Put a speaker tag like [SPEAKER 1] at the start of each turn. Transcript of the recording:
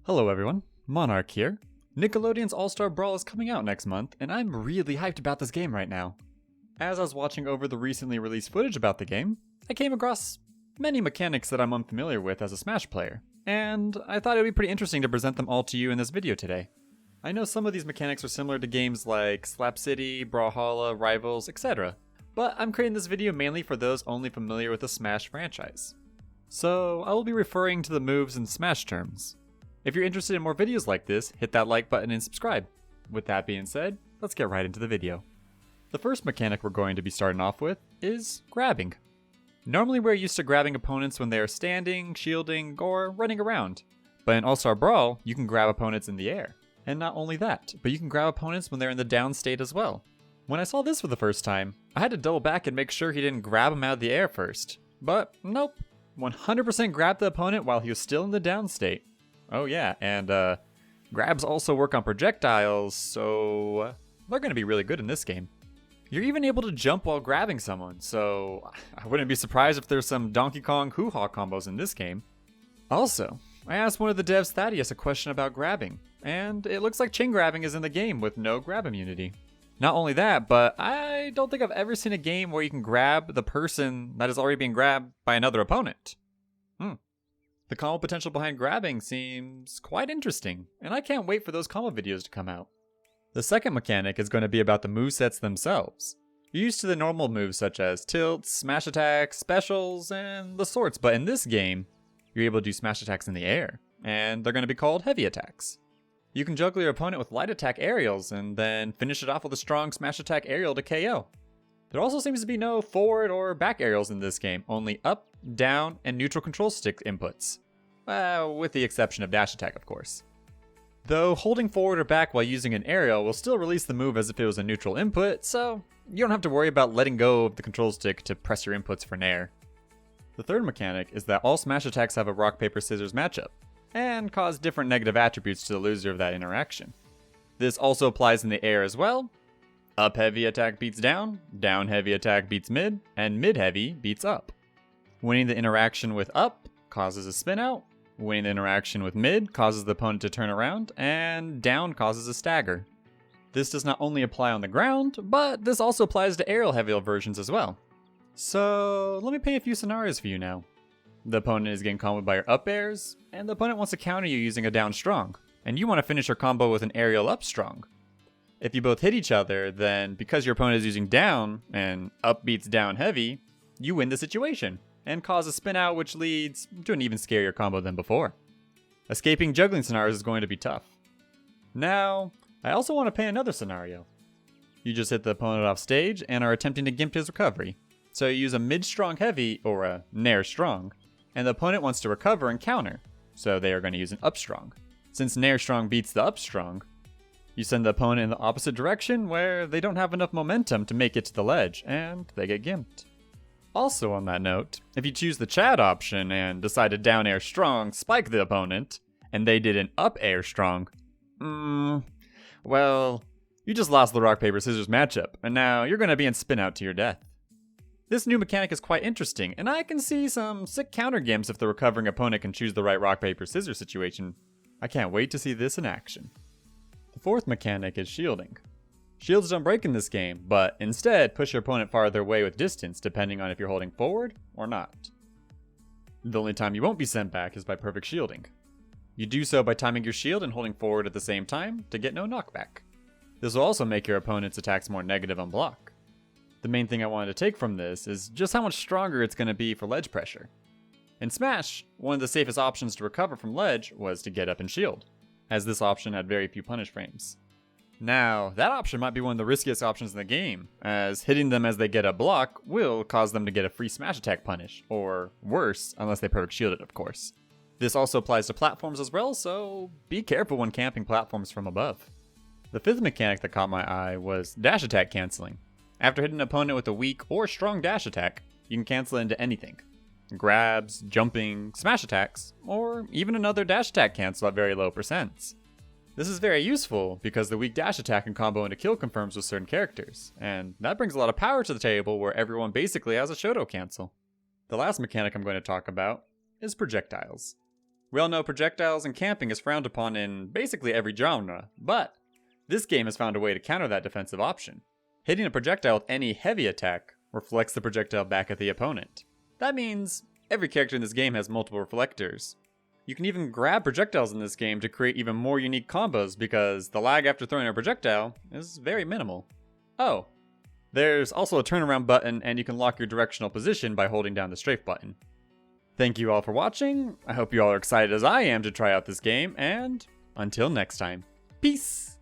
[SPEAKER 1] Hello everyone, Monarch here. Nickelodeon's All-Star Brawl is coming out next month, and I'm really hyped about this game right now. As I was watching over the recently released footage about the game, I came across many mechanics that I'm unfamiliar with as a Smash player, and I thought it would be pretty interesting to present them all to you in this video today. I know some of these mechanics are similar to games like Slap City, Brawlhalla, Rivals, etc., but I'm creating this video mainly for those only familiar with the Smash franchise. So I will be referring to the moves in Smash terms. If you're interested in more videos like this, hit that like button and subscribe. With that being said, let's get right into the video. The first mechanic we're going to be starting off with is grabbing. Normally we're used to grabbing opponents when they are standing, shielding, or running around. But in All-Star Brawl, you can grab opponents in the air. And not only that, but you can grab opponents when they're in the down state as well. When I saw this for the first time, I had to double back and make sure he didn't grab him out of the air first. But nope, 100% grabbed the opponent while he was still in the down state. Oh yeah, and grabs also work on projectiles, so they're going to be really good in this game. You're even able to jump while grabbing someone, so I wouldn't be surprised if there's some Donkey Kong hoo-ha combos in this game. Also, I asked one of the devs, Thaddeus, a question about grabbing, and it looks like chain grabbing is in the game with no grab immunity. Not only that, but I don't think I've ever seen a game where you can grab the person that is already being grabbed by another opponent. The combo potential behind grabbing seems quite interesting, and I can't wait for those combo videos to come out. The second mechanic is going to be about the movesets themselves. You're used to the normal moves such as tilts, smash attacks, specials, and the sorts, but in this game, you're able to do smash attacks in the air, and they're going to be called heavy attacks. You can juggle your opponent with light attack aerials, and then finish it off with a strong smash attack aerial to KO. There also seems to be no forward or back aerials in this game, only up, down, and neutral control stick inputs. With the exception of dash attack, of course. Though holding forward or back while using an aerial will still release the move as if it was a neutral input, so you don't have to worry about letting go of the control stick to press your inputs for nair. The third mechanic is that all smash attacks have a rock, paper, scissors matchup, and cause different negative attributes to the loser of that interaction. This also applies in the air as well. Up heavy attack beats down heavy attack beats mid, and mid heavy beats up. Winning the interaction with up causes a spin out, winning the interaction with mid causes the opponent to turn around, and down causes a stagger. This does not only apply on the ground, but this also applies to aerial heavy versions as well. So let me paint a few scenarios for you now. The opponent is getting comboed by your up airs, and the opponent wants to counter you using a down strong, and you want to finish your combo with an aerial up strong. If you both hit each other, then because your opponent is using down, and up beats down heavy, you win the situation, and cause a spin out which leads to an even scarier combo than before. Escaping juggling scenarios is going to be tough. Now, I also want to paint another scenario. You just hit the opponent off stage and are attempting to gimp his recovery. So you use a mid strong heavy or a nair strong, and the opponent wants to recover and counter, so they are going to use an up strong. Since nair strong beats the up strong, you send the opponent in the opposite direction where they don't have enough momentum to make it to the ledge, and they get gimped. Also on that note, if you choose the Chad option and decide to down air strong spike the opponent, and they did an up air strong, well, you just lost the rock, paper, scissors matchup, and now you're going to be in spin out to your death. This new mechanic is quite interesting, and I can see some sick counter gimps if the recovering opponent can choose the right rock, paper, scissors situation. I can't wait to see this in action. The fourth mechanic is shielding. Shields don't break in this game, but instead push your opponent farther away with distance depending on if you're holding forward or not. The only time you won't be sent back is by perfect shielding. You do so by timing your shield and holding forward at the same time to get no knockback. This will also make your opponent's attacks more negative on block. The main thing I wanted to take from this is just how much stronger it's going to be for ledge pressure. In Smash, one of the safest options to recover from ledge was to get up and shield, as this option had very few punish frames. Now, that option might be one of the riskiest options in the game, as hitting them as they get a block will cause them to get a free smash attack punish, or worse, unless they perfect shield it, of course. This also applies to platforms as well, so be careful when camping platforms from above. The fifth mechanic that caught my eye was dash attack canceling. After hitting an opponent with a weak or strong dash attack, you can cancel it into anything. Grabs, jumping, smash attacks, or even another dash attack cancel at very low percents. This is very useful because the weak dash attack can combo into kill confirms with certain characters, and that brings a lot of power to the table where everyone basically has a Shoto cancel. The last mechanic I'm going to talk about is projectiles. We all know projectiles and camping is frowned upon in basically every genre, but this game has found a way to counter that defensive option. Hitting a projectile with any heavy attack reflects the projectile back at the opponent. That means every character in this game has multiple reflectors. You can even grab projectiles in this game to create even more unique combos because the lag after throwing a projectile is very minimal. Oh, there's also a turnaround button, and you can lock your directional position by holding down the strafe button. Thank you all for watching. I hope you all are excited as I am to try out this game, and until next time, peace!